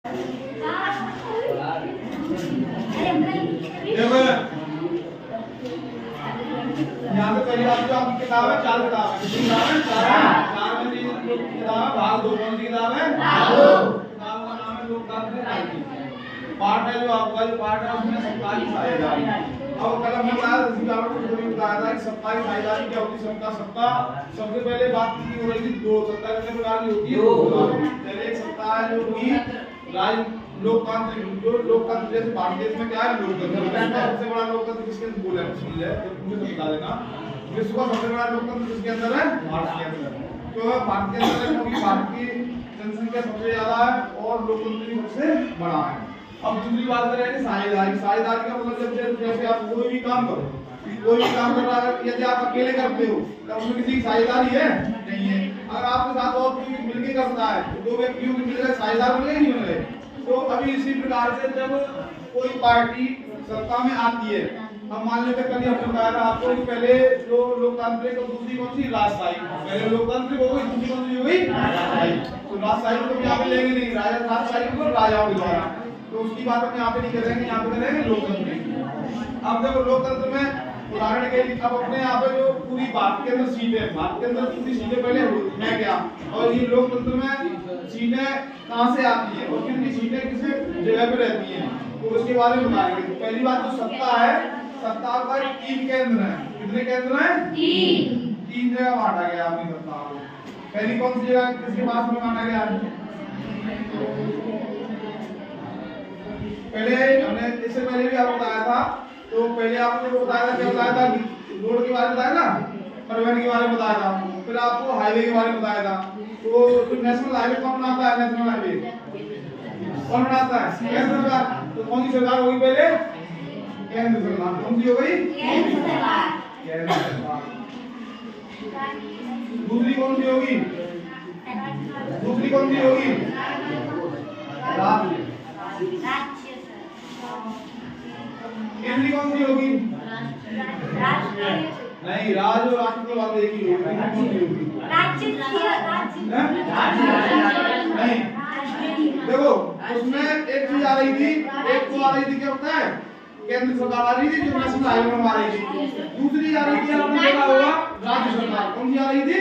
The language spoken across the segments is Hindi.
देखो यहाँ पे पहली बात जो आपकी किताब है, 4 किताब है। कितनी किताब है? 4 में किताब है भाग 2। कौन सी किताब है? भाग 2। किताब का नाम है लोकतंत्र राजनीति। पार्ट है जो आपका जो पार्ट है उसमें सरकारी साझेदारी। अब कल हमने बताया था कि सरकारी साझेदारी क्या होती है। सत्ता सबसे पहले बात की हो रही थी 2 सत्ता कितने प्रकार की होती है? पहले एक सत्ता है जो कि लोकतंत्र जैसे भारत देश में क्या है? लोकतंत्र। सबसे बड़ा लोकतंत्र किसके अंदर बोला है? सुन ले, मुझे बता देना। विश्व का सबसे बड़ा लोकतंत्र किसके अंदर है? भारत के अंदर। क्यों है भारत के अंदर? क्योंकि भारत की जनसंख्या सबसे ज्यादा है और लोकतंत्र भी सबसे बड़ा है। अब दूसरी बात करें साझेदारी। साझेदारी का मतलब जैसे आप कोई भी काम करो, कोई भी काम कर रहा है, यदि आप अकेले करते हो तो उसमें किसी की साझेदारी है? नहीं है। अगर आपके साथ और कोई मिलकर करता है तो 2 व्यक्तियों की मिलकर साझेदार बन गए नहीं बन गए? तो अभी इसी प्रकार से जब कोई पार्टी सत्ता में आती है, अब मान लेते कल हमने बताया था आपको कि पहले जो लोकतांत्रिक और दूसरी कौन सी? राजशाही। पहले लोकतांत्रिक हो गई, दूसरी कौन सी हो गई? राजशाही। तो राजशाही को यहाँ पे लेंगे नहीं, राजशाही को राजाओं के द्वारा, तो उसकी बात हम यहाँ पे नहीं करेंगे, यहाँ पे करेंगे लोकतंत्र। अब देखो लोकतंत्र में उदाहरण के लिए अब अपने यहाँ पे जो पूरी भारत के अंदर सीटें, भारत के अंदर पूरी सीटें पहले है क्या, और ये लोकतंत्र में सीटें कहाँ से आती है और कितनी सीटें किस जगह पे रहती हैं, तो उसके बारे में बताएंगे। तो पहली बात जो सत्ता है, सत्ता का 3 केंद्र है। कितने केंद्र हैं? 3 जगह बांटा गया अपनी सत्ता को। पहली कौन सी जगह किसके पास में बांटा गया? पहले हमने इससे पहले भी आपको बताया था, तो पहले आपको बताया था, क्या बताया था? रोड के बारे में बताया था, परिवहन के बारे में बताया था, फिर आपको हाईवे के बारे में बताया था। तो जो नेशनल हाईवे कौन बनाता है? नेशनल हाईवे कौन बनाता है? केंद्र सरकार। तो कौन सी सरकार होगी पहले? केंद्र सरकार। कौन सी हो गई? केंद्र सरकार। केंद्र सरकार। दूसरी कौन सी होगी? दूसरी कौन सी होगी? राज्य। केंद्रीय कौन सी होगी? नहीं, राज्य और राष्ट्र की बात एक ही होगी। कौन सी होगी? नहीं, देखो उसमें एक चीज आ रही थी, एक तो आ रही थी क्या होता है? केंद्र सरकार आ रही थी जो नेशनल हाईवे बनवा रही थी। दूसरी आ रही थी, आपने देखा होगा, राज्य सरकार। कौन सी आ रही थी?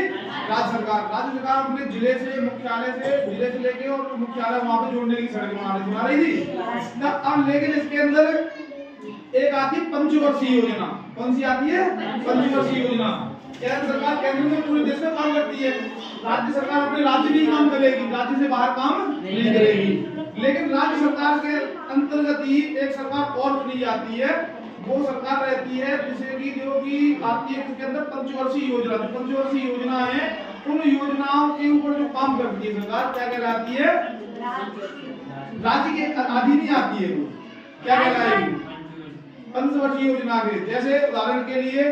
राज्य सरकार। राज्य सरकार अपने जिले से, मुख्यालय से, जिले से लेके और मुख्यालय वहां पे जोड़ने की सड़क बना रही थी। अब लेकिन इसके अंदर एक आती है पंचवर्षीय योजना। कौन सी आती है? पंचवर्षीय योजना। केंद्र सरकार केंद्र में पूरे देश में काम करती है, राज्य सरकार अपने राज्य में ही काम करेगी, राज्य से बाहर काम नहीं करेगी। लेकिन राज्य सरकार के अंतर्गत ही एक सरकार और चुनी जाती है, वो सरकार रहती है जिसे की जो कि आती है इसके अंदर पंचवर्षीय योजना। जो पंचवर्षीय योजना है, उन योजनाओं के ऊपर जो काम करती है सरकार, क्या कहलाती है? राज्य के अधीन ही आती है। वो क्या कहलाएगी? पंचवर्षीय योजना के। जैसे उदाहरण के लिए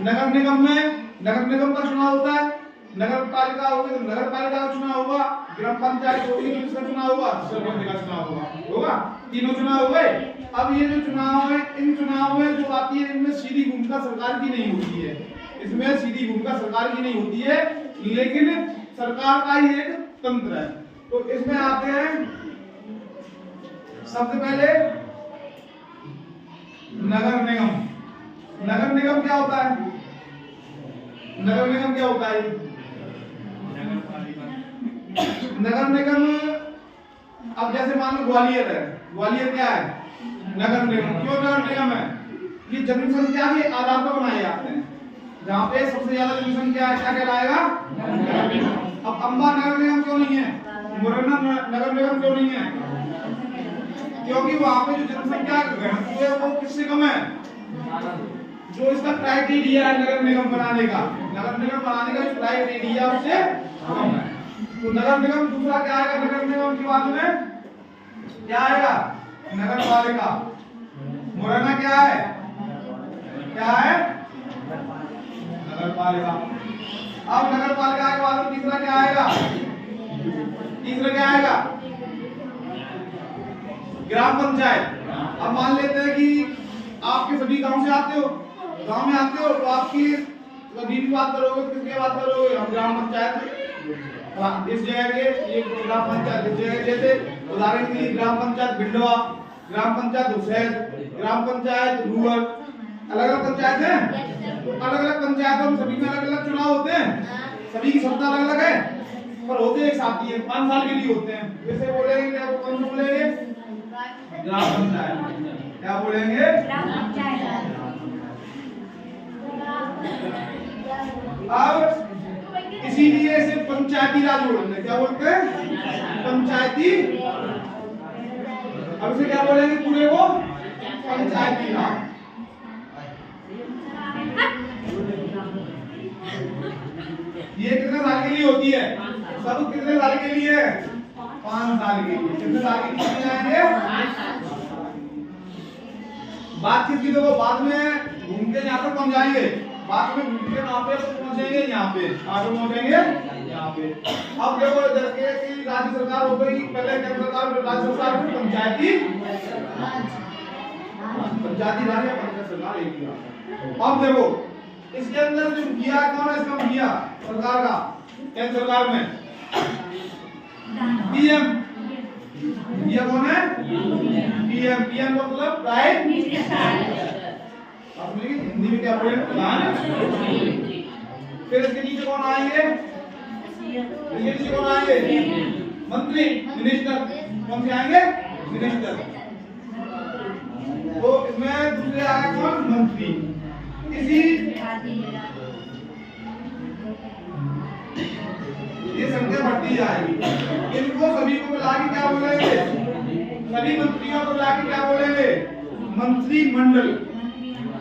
नगर निगम में, नगर निगम का चुनाव होता है, नगर पालिका होगी तो नगर पालिका का चुनाव होगा, ग्राम पंचायत होगी तो इसका चुनाव होगा, सरपंच का चुनाव होगा। तीनों चुनाव हो गए। अब ये जो चुनाव है, इन चुनाव में जो आती है, इनमें सीधी भूमिका सरकार की नहीं होती है। इसमें सीधी भूमिका सरकार की नहीं होती है, लेकिन सरकार का ही एक तंत्र है। तो इसमें आते हैं सबसे पहले नगर निगम। नगर निगम क्या होता है? नगर निगम क्या होता है? नगर निगम, अब जैसे मान लो ग्वालियर है, ग्वालियर क्या है? नगर निगम। क्यों नगर निगम है? ये जनसंख्या के आधार पर बनाए जाते हैं, जहाँ पे सबसे ज्यादा जनसंख्या है, क्या कहलाएगा? अब अंबा नगर निगम क्यों नहीं है? मुरैना नगर निगम क्यों नहीं है? क्योंकि वहाँ पे जो जनसंख्या घनत्व है वो किससे कम है? जो इसका क्राइटेरिया है नगर निगम बनाने का, नगर निगम बनाने का जो क्राइटेरिया उससे कम है। तो नगर निगम दूसरा क्या आएगा? नगर निगम के बाद में क्या आएगा? नगर पालिका। मुरैना क्या है? क्या है? नगर पालिका। अब नगर पालिका के बाद में तीसरा क्या आएगा? तीसरा क्या आएगा? ग्राम पंचायत। अब मान लेते हैं कि आपके सभी गांव से आते हो, गांव में आते हो तो आपकी नीति बात करोगे, किसके बात करोगे? हम ग्राम पंचायत इस जगह के ये ग्राम पंचायत, इस जगह जैसे उदाहरण के लिए ग्राम पंचायत भिंडवा, ग्राम पंचायत हुसैन, ग्राम पंचायत रूअर, अलग अलग पंचायत हैं। तो अलग अलग पंचायतों में सभी में अलग अलग चुनाव होते हैं, सभी की क्षमता अलग अलग है, पर होते एक साथ ही है, 5 साल के लिए होते हैं। जैसे बोलेंगे क्या, कौन सा बोलेंगे, ग्राम पंचायत। क्या बोलेंगे, ग्राम पंचायत। अब इसीलिए इसे पंचायती राज बोलते हैं। क्या बोलते हैं, पंचायती। अब इसे क्या बोलेंगे पूरे को, पंचायती राज। ये कितने साल के लिए होती है, सब कितने साल के लिए, 5 साल के लिए। कितने साल के लिए जाएंगे, बातचीत की देखो बाद में घूम के यहाँ तक पहुंच जाएंगे, बाद में घूम के वहां पे पहुंचेंगे, यहाँ पे आगे पहुंचेंगे यहाँ पे। अब देखो जैसे कि राज्य सरकार हो गई, पहले केंद्र सरकार, राज्य सरकार, पंचायती राज या पंचायत सरकार एक ही बात। अब देखो इसके अंदर जो मुखिया कौन है, इसका मुखिया सरकार का, केंद्र सरकार में पीएम। मुखिया कौन है, पीएम। पीएम का मतलब प्राइम मिनिस्टर। आप हिंदी में क्या बोलेंगे, प्रधानमंत्री। फिर इसके नीचे कौन आएंगे, इसके नीचे कौन आएंगे, मंत्री, मिनिस्टर। कौन से आएंगे, मिनिस्टर। तो इसमें दूसरे आएगा कौन, मंत्री। इसी ये संख्या बढ़ती जाएगी। इनको सभी को मिला के क्या बोलेंगे, सभी मंत्रियों को मिला के क्या बोलेंगे, मंत्रिमंडल।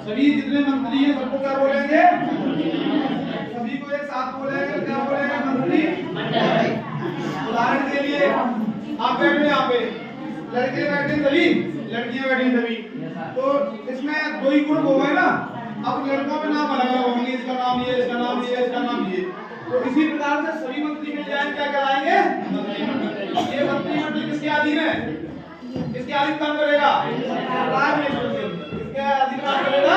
सभी जितने मंत्री हैं सबको क्या बोलेंगे, सभी को एक साथ बोलेंगे, क्या बोलेंगे, मंत्रिमंडल। उदाहरण के लिए आप बैठे यहाँ पे, लड़के बैठे सभी, लड़कियां बैठी सभी, तो इसमें 2 ही ग्रुप हो गए ना। अब लड़कों में नाम अलग अलग होंगे, इसका नाम ये, इसका नाम ये, इसका नाम ये। तो इसी प्रकार से सभी मंत्री मिल जाएंगे, क्या कहलाएंगे, मंत्रिमंडल। ये मंत्रिमंडल किसके अधीन है, किसके अधीन काम करेगा, प्राइम मिनिस्टर के। किसके अधीन काम करेगा,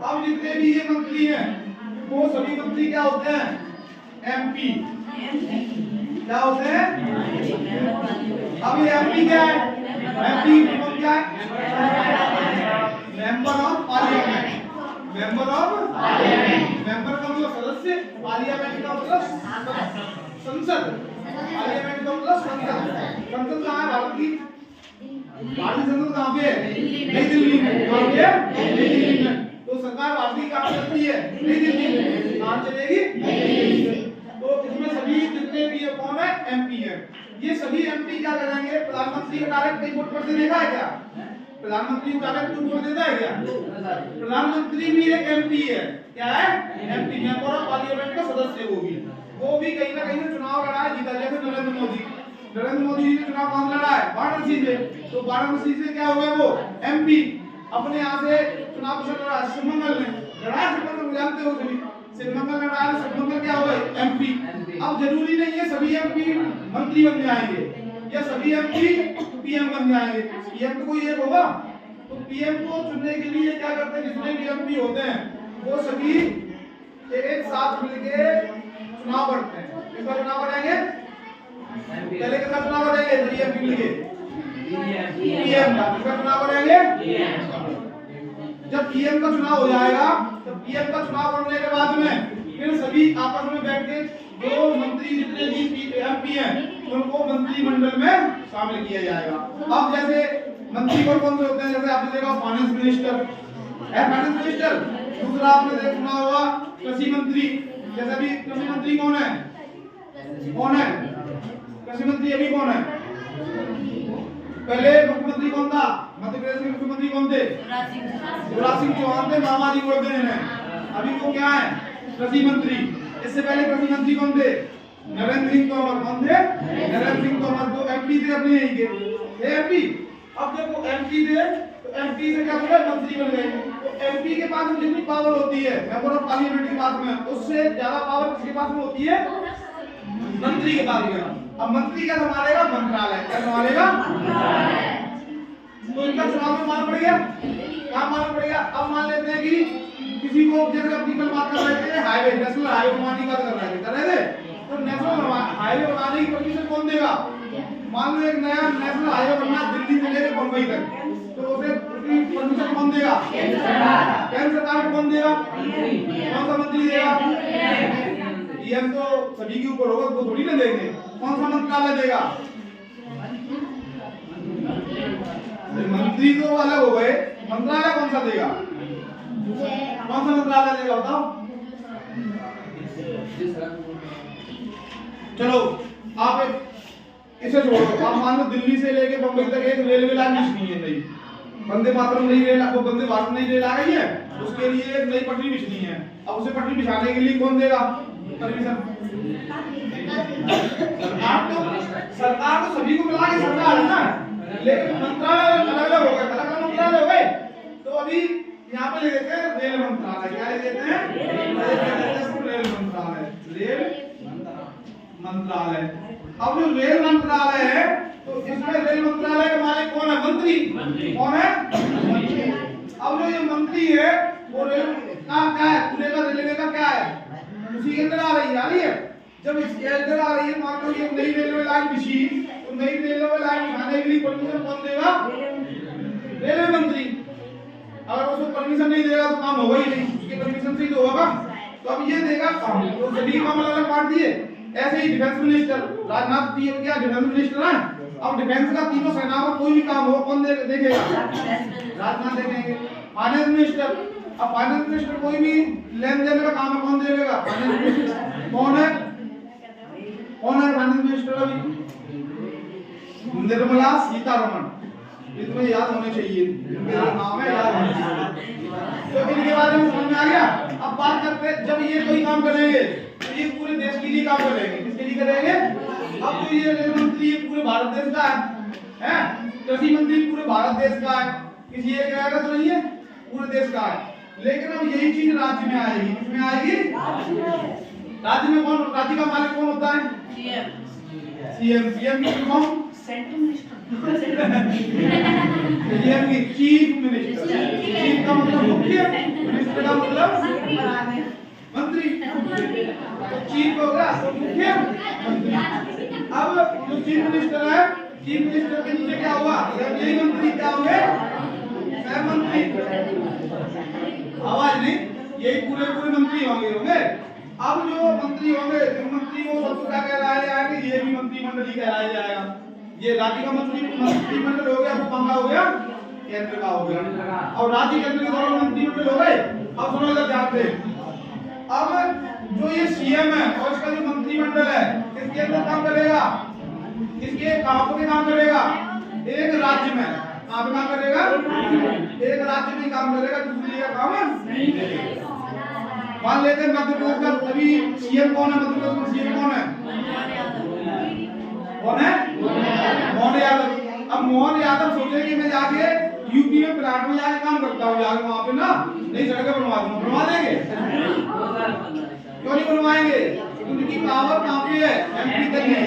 अब जितने भी ये मंत्री हैं वो सभी मंत्री क्या होते हैं, एमपी। क्या होते हैं, अब ये एमपी क्या है, एमपी क्या है, member of parliament. Member of parliament, member का मतलब सदस्य, पार्लियामेंट का मतलब संसद, पार्लियामेंट का मतलब संसद। संसद कहाँ है भारत की, भारतीय संसद कहाँ पे है, नई दिल्ली में। कहाँ पे है, नई दिल्ली में। तो सरकार भारतीय कहाँ करती है, नई दिल्ली में। कहाँ चलेगी, नई दिल्ली में। तो इसमें सभी जितने भी ये कौन है, एमपी है। ये सभी एमपी क्या करेंगे, प्रधानमंत्री का डायरेक्ट कहीं वोट पड़ते देखा है क्या, प्रधानमंत्री को डायरेक्ट वोट देता है क्या, प्रधानमंत्री भी एक एमपी है। क्या है, एमपी, मेंबर ऑफ पार्लियामेंट का सदस्य। वो भी कहीं ना कहीं से चुनाव लड़ा है, जीता। जैसे नरेंद्र मोदी जी ने चुनाव कौन लड़ा है, वाराणसी से। तो वाराणसी से क्या हुआ, वो एमपी अपने यहाँ से चुनाव लड़ा। शिवमंगल ने लड़ा, शिवमंगल जानते हो सभी, शिवमंगल ने लड़ा, शिवमंगल क्या हुआ, एमपी। अब जरूरी नहीं है सभी एमपी मंत्री बन जाएंगे या सभी एमपी पीएम बन जाएंगे। पीएम तो कोई एक होगा। तो पीएम को चुनने के लिए क्या करते हैं, जितने भी एमपी होते हैं वो सभी एक साथ मिलके चुनाव लड़ते हैं। किसका चुनाव लड़ेंगे, पहले किसका चुनाव लड़ेंगे, सभी एमपी मिलके पीएम का। किसका चुनाव लड़ेंगे, जब पीएम का चुनाव हो जाएगा तो पीएम का चुनाव लड़ने के बाद में फिर सभी आपस में बैठ के जो मंत्री जितने भी एमपी हैं उनको मंत्रिमंडल में शामिल किया जाएगा। अब जैसे मंत्री कौन से होते हैं, जैसे आपने देखा फाइनेंस मिनिस्टर है, फाइनेंस मिनिस्टर। दूसरा आपने सुना होगा कृषि मंत्री। जैसे अभी कृषि मंत्री कौन है, कृषि मंत्री अभी कौन है, पहले मुख्यमंत्री कौन था, मध्य प्रदेश के मुख्यमंत्री कौन थे, शिवराज सिंह चौहान थे, मामा जी बोलते हैं। अभी वो क्या है, कृषि मंत्री। इससे पहले कृषि मंत्री कौन थे, नरेंद्र सिंह तोमर। कौन थे, नरेंद्र सिंह तोमर। तो एमपी थे अपने यहीं के एमपी। अब जब वो एमपी थे तो एमपी से क्या बने, मंत्री बन गए। तो एमपी के पास में जितनी पावर होती है मेंबर ऑफ पार्लियामेंट के पास में, उससे ज्यादा पावर किसके पास में होती है, मंत्री के पास में। अब मंत्री क्या संभालेगा, मंत्रालय। क्या संभालेगा, तो इनका चुनाव में मालूम पड़ गया, क्या मालूम पड़ेगा। अब मान लेते हैं कि किसी को जैसे अपनी कल बात कर रहे थे, हाईवे, नेशनल हाईवे बनाने की बात कर रहे थे, तो नेशनल हाईवे बनाने की परमिशन कौन देगा? मान लो एक नया नेशनल हाईवे बनना दिल्ली से लेकर बंबई तक, तो उसे उसकी परमिशन कौन देगा? केंद्र सरकार। केंद्र सरकार को कौन देगा? कौन सा मंत्री देगा? पीएम तो सभी के ऊपर होगा, वो थोड़ी ना देंगे। कौन सा मंत्रालय देगा? मंत्री तो अलग हो गए, मंत्रालय कौन सा देगा? कौन सा मंत्रालय देगा बताओ? चलो आप इसे छोड़ो, आप मान लो दिल्ली से लेके बंबई तक एक रेलवे लाइन बिछनी है नई, वंदे मातरम नई रेल, वो वंदे भारत नई रेल आ गई है, उसके लिए एक नई पटरी बिछनी है। अब उसे पटरी बिछाने के लिए कौन देगा परमिशन? सरकार तो सभी को मिला के सरकार है ना, लेकिन मंत्रालय अलग अलग हो गए, अलग अलग मंत्रालय हो गए। तो अभी यहाँ पे ले देते हैं रेल मंत्रालय। क्या ले देते हैं? रेल मंत्रालय। रेल मंत्रालय। अब जो रेल मंत्रालय है, तो इसमें रेल मंत्रालय के मालिक कौन है? मंत्री। कौन है? मंत्री। अब जो ये मंत्री है वो रेल का क्या है? पूरे का रेलवे का क्या है? उसी के अंदर आ रही है। जब इसके अंदर आ रही है, मान लो ये नई रेलवे लाइन बिछी, तो नई रेलवे लाइन बिछाने के लिए परमिशन कौन देगा? रेलवे मंत्री। अगर उसको परमिशन नहीं देगा तो काम होगा ही नहीं, उसकी परमिशन से ही तो होगा। तो अब ये देगा काम, तो सभी काम अलग अलग बांट दिए। ऐसे ही डिफेंस मिनिस्टर, राजनाथ जी क्या डिफेंस मिनिस्टर है? अब डिफेंस का तीनों सेनाओं का कोई भी काम हो कौन देखेगा? राजनाथ देखेंगे। फाइनेंस मिनिस्टर, अब फाइनेंस मिनिस्टर कोई भी लेन देन का काम है कौन देखेगा? Finance minister. कौन है फाइनेंस मिनिस्टर? अभी निर्मला सीतारमण, इसमें याद होने चाहिए, नाम है याद होने चाहिए। तो इनके बारे में समझ में आ गया। अब बात करते हैं, जब ये कोई काम करेंगे तो ये पूरे देश के लिए काम करेंगे। किसके लिए करेंगे? अब तो ये रेल मंत्री ये पूरे भारत देश का है, कृषि मंत्री पूरे भारत देश का है, किसी एक जगह तो नहीं है, पूरे देश का है। लेकिन अब यही चीज राज्य में आएगी। किसमें आएगी? राज्य में कौन, राज्य का मालिक कौन होता है? सीएम। सीएम की full form? Central minister. CM की चीफ मिनिस्टर। चीफ का मतलब मुख्य, मिनिस्टर का मतलब मंत्री। चीफ होगा तो मुख्य मंत्री। अब जो चीफ मिनिस्टर है, चीफ मिनिस्टर के नीचे क्या हुआ? यही मंत्री क्या होंगे? सह मंत्री। आवाज नहीं, यही पूरे मंत्री होंगे। अब जो मंत्री होंगे, मंत्री को सबको क्या कहलाया जाएगा? ये भी मंत्रिमंडल ही कहलाया जाएगा। ये राज्य का मंत्रिमंडल हो गया, वो कहाँ हो गया? केंद्र का हो गया। और राज्य केंद्र के दोनों मंत्रिमंडल हो गए। अब सुनो इधर ध्यान से, अब जो ये सीएम है और इसका जो मंत्रिमंडल है, किसके अंदर काम करेगा? किसके कहां पे काम करेगा? एक राज्य में। कहां पे काम करेगा? एक राज्य में काम करेगा, दूसरी जगह काम नहीं करेगा। मान लेते हैं मध्य प्रदेश का अभी सीएम कौन है? मध्य प्रदेश में सीएम कौन है? कौन है? मोहन यादव। अब मोहन यादव सोचे कि मैं जाके यूपी में प्लाट में जाके काम करता हूँ, जाके वहां पे ना नई सड़कें बनवा दूंगा। बनवा देंगे? क्यों नहीं बनवाएंगे? उनकी पावर कहाँ पे है? एमपी तक है।